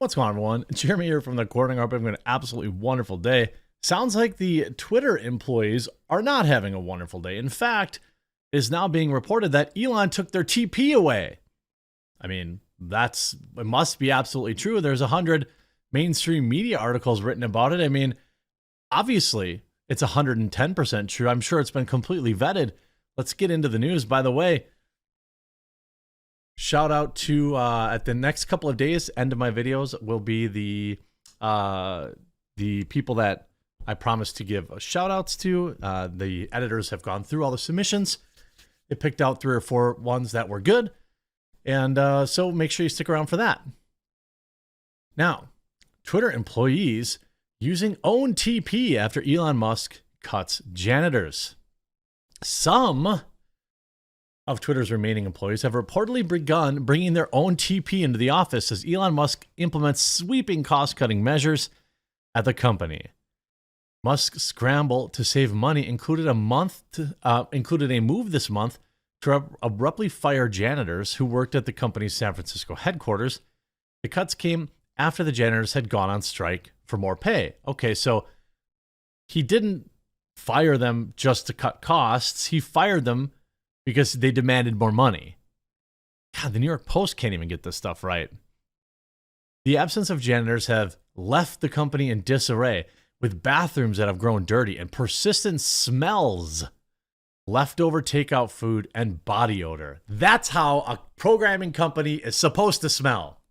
What's going on, everyone? Jeremy here from the Corning. I hope having an absolutely wonderful day. Sounds like the Twitter employees are not having a wonderful day. In fact, it is now being reported that Elon took their TP away. I mean, it must be absolutely true. There's 100 mainstream media articles written about it. I mean, obviously, it's 110% true. I'm sure it's been completely vetted. Let's get into the news. By the way, shout out to at the next couple of days, end of my videos will be the people that I promised to give shout outs to. The editors have gone through all the submissions. They picked out 3 or 4 ones that were good. And so make sure you stick around for that. Now, Twitter employees using own TP after Elon Musk cuts janitors. Some of Twitter's remaining employees have reportedly begun bringing their own TP into the office as Elon Musk implements sweeping cost-cutting measures at the company. Musk's scramble to save money included a move this month to abruptly fire janitors who worked at the company's San Francisco headquarters. The cuts came after the janitors had gone on strike for more pay. Okay, so he didn't fire them just to cut costs. He fired them because they demanded more money. God, the New York Post can't even get this stuff right. The absence of janitors have left the company in disarray, with bathrooms that have grown dirty and persistent smells, leftover takeout food, and body odor. That's how a programming company is supposed to smell.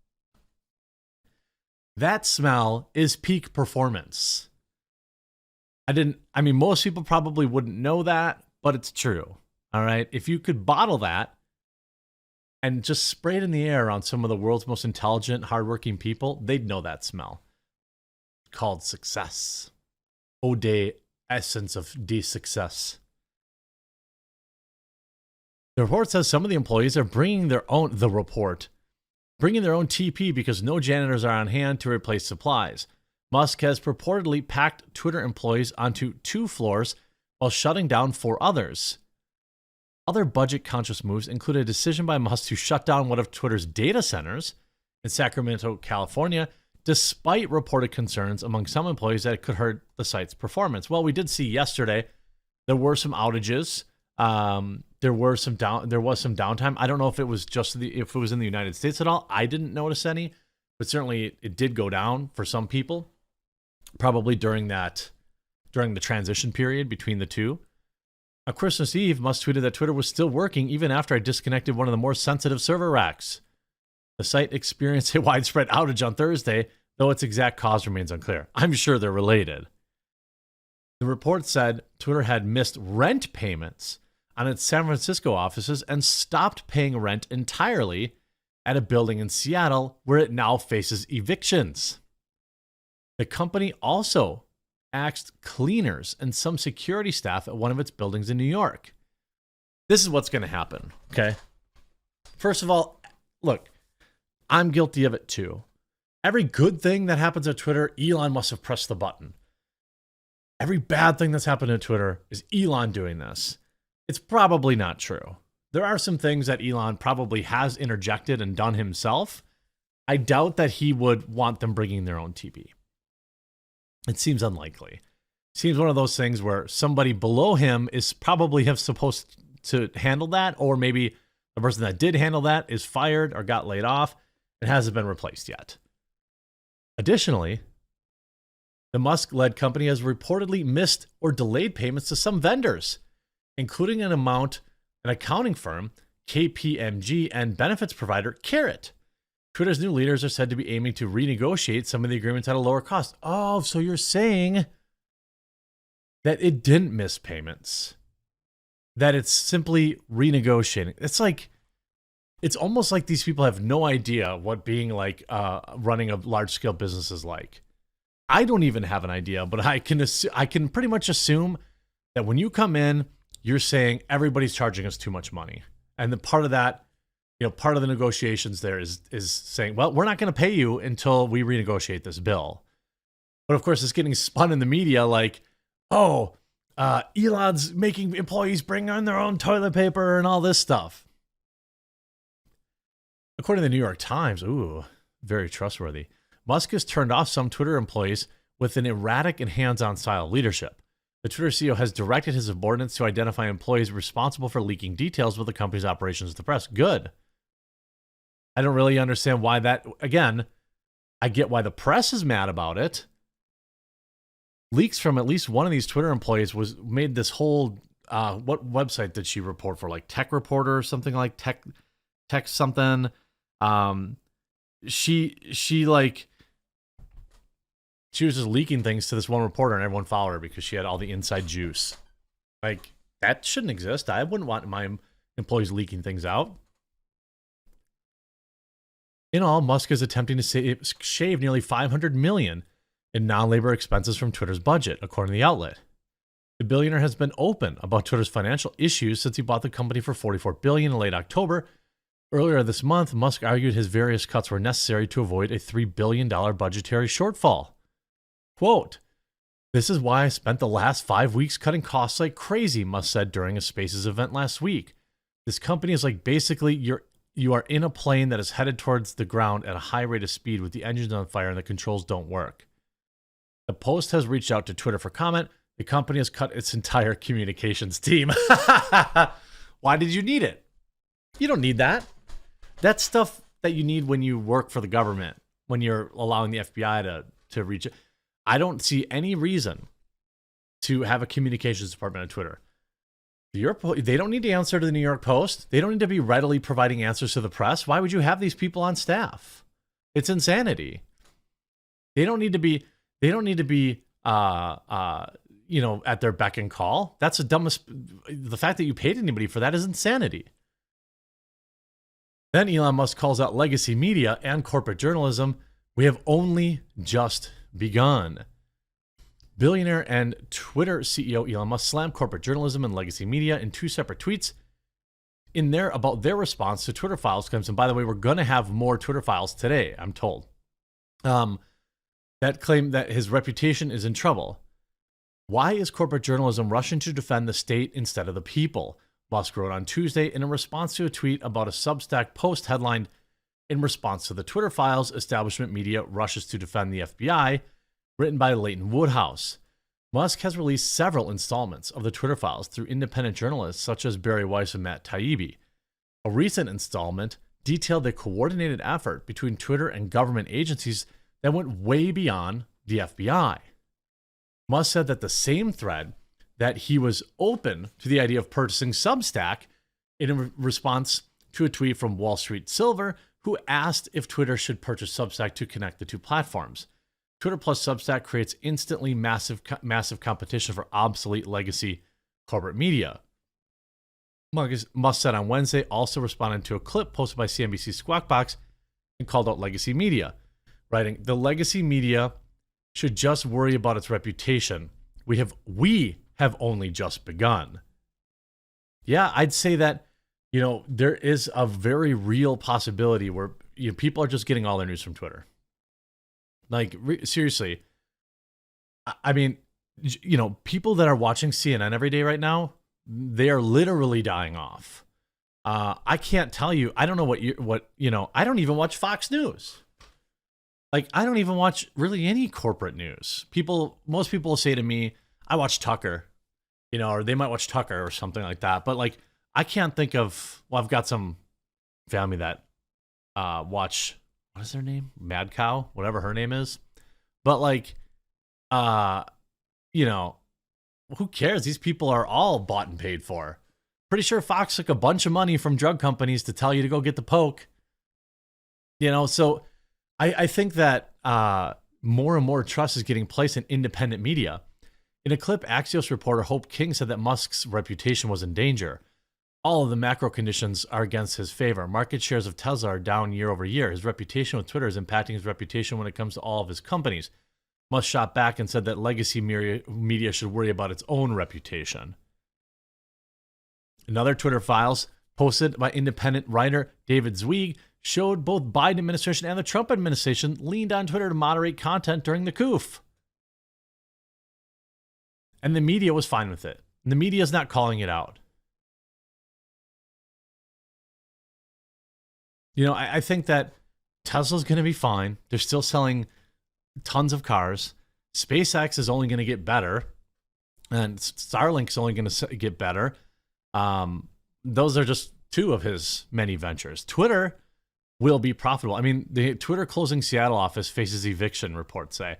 That smell is peak performance. I mean, most people probably wouldn't know that, but it's true. All right. If you could bottle that and just spray it in the air on some of the world's most intelligent, hardworking people, they'd know that smell. Called success. Eau de essence of de success. The report says some of the employees are bringing their own TP because no janitors are on hand to replace supplies. Musk has purportedly packed Twitter employees onto 2 floors while shutting down 4 others. Other budget-conscious moves include a decision by Musk to shut down one of Twitter's data centers in Sacramento, California, despite reported concerns among some employees that it could hurt the site's performance. Well, we did see yesterday there were some outages. There was some downtime. I don't know if it was if it was in the United States at all. I didn't notice any, but certainly it did go down for some people, probably during the transition period between the two. On Christmas Eve, Musk tweeted that Twitter was still working even after I disconnected one of the more sensitive server racks. The site experienced a widespread outage on Thursday, though its exact cause remains unclear. I'm sure they're related. The report said Twitter had missed rent payments on its San Francisco offices and stopped paying rent entirely at a building in Seattle where it now faces evictions. The company also axed cleaners and some security staff at one of its buildings in New York. This is what's going to happen, okay? First of all, look, I'm guilty of it too. Every good thing that happens at Twitter, Elon must have pressed the button. Every bad thing that's happened at Twitter is Elon doing this. It's probably not true. There are some things that Elon probably has interjected and done himself. I doubt that he would want them bringing their own TP. It seems unlikely. Seems one of those things where somebody below him is probably supposed to handle that, or maybe the person that did handle that is fired or got laid off and hasn't been replaced yet. Additionally, the Musk-led company has reportedly missed or delayed payments to some vendors, including an accounting firm, KPMG, and benefits provider, Carrot. Twitter's new leaders are said to be aiming to renegotiate some of the agreements at a lower cost. Oh, so you're saying that it didn't miss payments, that it's simply renegotiating. It's almost like these people have no idea what being like running a large-scale business is like. I don't even have an idea, but I can pretty much assume that when you come in, you're saying everybody's charging us too much money. And the part of that, part of the negotiations there is saying, well, we're not going to pay you until we renegotiate this bill. But of course, it's getting spun in the media like, oh, Elon's making employees bring on their own toilet paper and all this stuff. According to the New York Times, ooh, very trustworthy, Musk has turned off some Twitter employees with an erratic and hands-on style of leadership. The Twitter CEO has directed his subordinates to identify employees responsible for leaking details of the company's operations to the press. Good. I don't really understand why that, again, I get why the press is mad about it. Leaks from at least one of these Twitter employees made this whole, what website did she report for? Like Tech Reporter or something, like Tech something. She was just leaking things to this one reporter and everyone followed her because she had all the inside juice. Like, that shouldn't exist. I wouldn't want my employees leaking things out. In all, Musk is attempting to shave nearly $500 million in non-labor expenses from Twitter's budget, according to the outlet. The billionaire has been open about Twitter's financial issues since he bought the company for $44 billion in late October. Earlier this month, Musk argued his various cuts were necessary to avoid a $3 billion budgetary shortfall. Quote, "This is why I spent the last 5 weeks cutting costs like crazy," Musk said during a Spaces event last week. "This company is like basically you are in a plane that is headed towards the ground at a high rate of speed with the engines on fire and the controls don't work." The Post has reached out to Twitter for comment. The company has cut its entire communications team. Why did you need it? You don't need that. That's stuff that you need when you work for the government, when you're allowing the FBI to reach it. I don't see any reason to have a communications department on Twitter. They don't need to answer to the New York Post. They don't need to be readily providing answers to the press. Why would you have these people on staff? It's insanity. They don't need to be at their beck and call. That's the dumbest. The fact that you paid anybody for that is insanity. Then Elon Musk calls out legacy media and corporate journalism. "We have only just begun." Billionaire and Twitter CEO Elon Musk slammed corporate journalism and legacy media in two separate tweets about their response to Twitter Files claims. And by the way, we're going to have more Twitter Files today, I'm told. That claim that his reputation is in trouble. "Why is corporate journalism rushing to defend the state instead of the people?" Musk wrote on Tuesday in a response to a tweet about a Substack post headlined, "In response to the Twitter Files, establishment media rushes to defend the FBI," written by Leighton Woodhouse. Musk has released several installments of the Twitter Files through independent journalists such as Barry Weiss and Matt Taibbi. A recent installment detailed the coordinated effort between Twitter and government agencies that went way beyond the FBI. Musk said that the same thread that he was open to the idea of purchasing Substack in response to a tweet from Wall Street Silver, who asked if Twitter should purchase Substack to connect the two platforms. Twitter plus Substack creates instantly massive competition for obsolete legacy corporate media. Musk said on Wednesday, also responding to a clip posted by CNBC's Squawk Box and called out legacy media, writing, "The legacy media should just worry about its reputation. We have only just begun." Yeah, I'd say that, there is a very real possibility where people are just getting all their news from Twitter. Like, seriously. I mean, people that are watching CNN every day right now, they are literally dying off. I can't tell you. I don't know I don't even watch Fox News. Like, I don't even watch really any corporate news. Most people will say to me, "I watch Tucker," or they might watch Tucker or something like that. But like, I can't think of, I've got some family that watch, what is their name? Mad Cow, whatever her name is. But like, who cares? These people are all bought and paid for. Pretty sure Fox took a bunch of money from drug companies to tell you to go get the poke. So I think that more and more trust is getting placed in independent media. In a clip, Axios reporter Hope King said that Musk's reputation was in danger. "All of the macro conditions are against his favor. Market shares of Tesla are down year over year. His reputation with Twitter is impacting his reputation when it comes to all of his companies." Musk shot back and said that legacy media should worry about its own reputation. Another Twitter Files posted by independent writer David Zweig showed both Biden administration and the Trump administration leaned on Twitter to moderate content during the coup. And the media was fine with it. And the media is not calling it out. I think that Tesla's going to be fine. They're still selling tons of cars. SpaceX is only going to get better, and Starlink's only going to get better. Those are just two of his many ventures. Twitter will be profitable. I mean, the Twitter closing Seattle office faces eviction, reports say.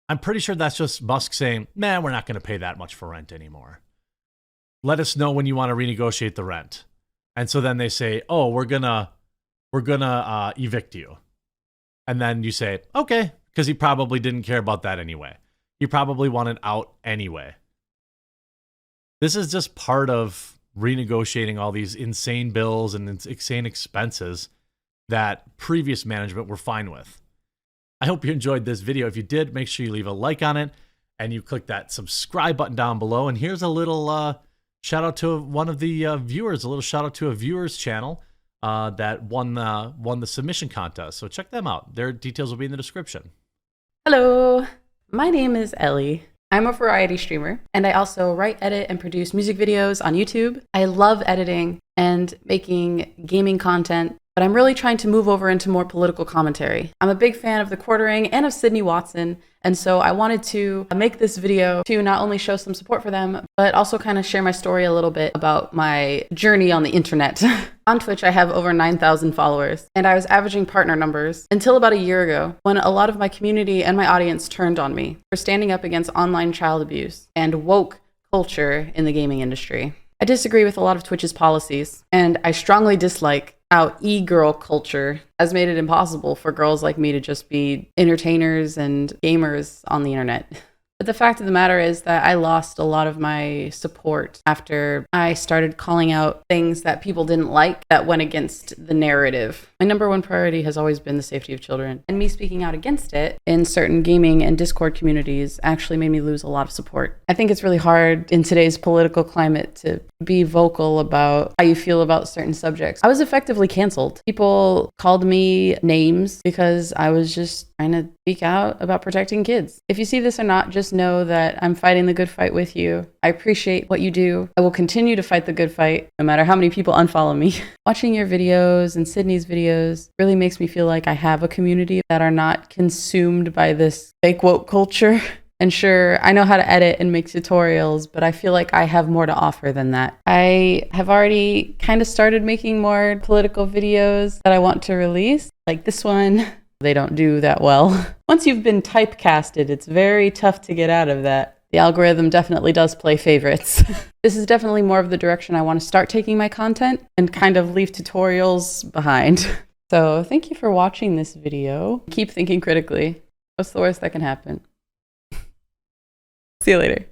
I'm pretty sure that's just Musk saying, man, we're not going to pay that much for rent anymore. Let us know when you want to renegotiate the rent. And so then they say, oh, we're gonna evict you. And then you say, okay, because he probably didn't care about that anyway. He probably wanted out anyway. This is just part of renegotiating all these insane bills and insane expenses that previous management were fine with. I hope you enjoyed this video. If you did, make sure you leave a like on it and you click that subscribe button down below. And here's a little shout out to one of the viewers, a little shout out to a viewer's channel that won the submission contest. So check them out. Their details will be in the description. Hello, my name is Ellie. I'm a variety streamer, and I also write, edit, and produce music videos on YouTube. I love editing and making gaming content, but I'm really trying to move over into more political commentary. I'm a big fan of The Quartering and of Sydney Watson, and so I wanted to make this video to not only show some support for them, but also kind of share my story a little bit about my journey on the internet. On Twitch, I have over 9,000 followers, and I was averaging partner numbers until about a year ago, when a lot of my community and my audience turned on me for standing up against online child abuse and woke culture in the gaming industry. I disagree with a lot of Twitch's policies, and I strongly dislike how e-girl culture has made it impossible for girls like me to just be entertainers and gamers on the internet. But the fact of the matter is that I lost a lot of my support after I started calling out things that people didn't like that went against the narrative. My number one priority has always been the safety of children, and me speaking out against it in certain gaming and Discord communities actually made me lose a lot of support. I think it's really hard in today's political climate to be vocal about how you feel about certain subjects. I was effectively canceled. People called me names because I was just trying to speak out about protecting kids. If you see this or not, just know that I'm fighting the good fight with you. I appreciate what you do. I will continue to fight the good fight, no matter how many people unfollow me. Watching your videos and Sydney's videos really makes me feel like I have a community that are not consumed by this fake woke culture. And sure, I know how to edit and make tutorials, but I feel like I have more to offer than that. I have already kind of started making more political videos that I want to release, like this one. They don't do that well. Once you've been typecasted, it's very tough to get out of that. The algorithm definitely does play favorites. This is definitely more of the direction I want to start taking my content and kind of leave tutorials behind. So thank you for watching this video. Keep thinking critically. What's the worst that can happen? See you later.